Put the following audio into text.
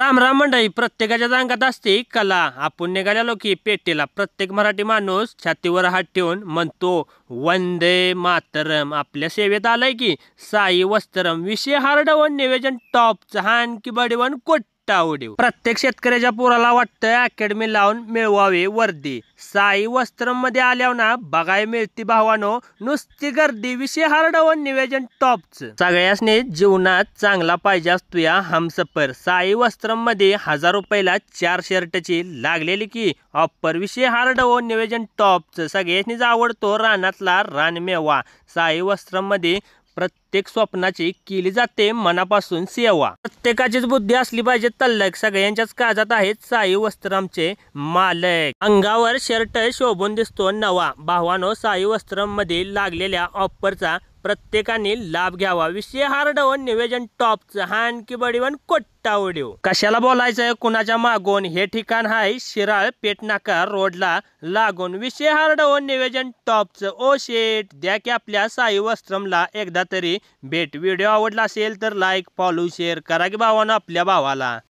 राम राम मंडळी, प्रत्येकाच्या अंगात असते कला. आपण निघालेलो की पेटेला. प्रत्येक मराठी माणूस छातीवर हात ठेवून म्हणतो वंदे मातरम. आपल्या सेवेत आलाय की साई वस्त्रम. विषय हार्ड वन, नियोजन टॉप, हान की बडी वन उडीव. प्रत्येक शेतकऱ्याच्या पोराला वाटतं अकॅडमी लावून मिळवावे वर्दी. साई वस्त्रम मध्ये आल्यावर ना बघाय मिळती भावानो नुसती गर्दी. विषय हार्ड वन, नियोजन टॉपच. सगळ्यासनी जीवनात चांगला पाहिजे असतो या हमसफर. साई वस्त्रम मध्ये 1000 रुपयाला 4 शर्टची लागलेली की ऑफर. विषय हार्ड वन, नियोजन टॉपच. सगळ्यांनीच आवडतो रानातला रानमेवा. साई वस्त्रम मध्ये प्रत्येक स्वप्नाची केली जाते मनापासून सेवा. प्रत्येकाचीच बुद्धी असली पाहिजे तल्लक. सगळ्यांच्याच काळजात आहेत साई वस्त्रमचे मालक. अंगावर शर्ट शोभून दिसतो नवा. भावानो, साई वस्त्रम मध्ये लागलेल्या ऑफरचा प्रत्येकाने लाभ घ्यावा. विषय हार्ड वन, नियोजन टॉपच, हान की बडी वन उडीव. कशाला बोलायचंय कुणाच्या मागून. हे ठिकाण आहे शिराळ पेटनाका रोडला लागून. विषय हार्ड वन, नियोजन टॉपच. ओ शेट, द्या की आपल्या साई वस्त्रमला एकदा तरी भेट. व्हिडिओ आवडला असेल तर लाईक, फॉलो, शेअर करा की भावानं आपल्या भावाला.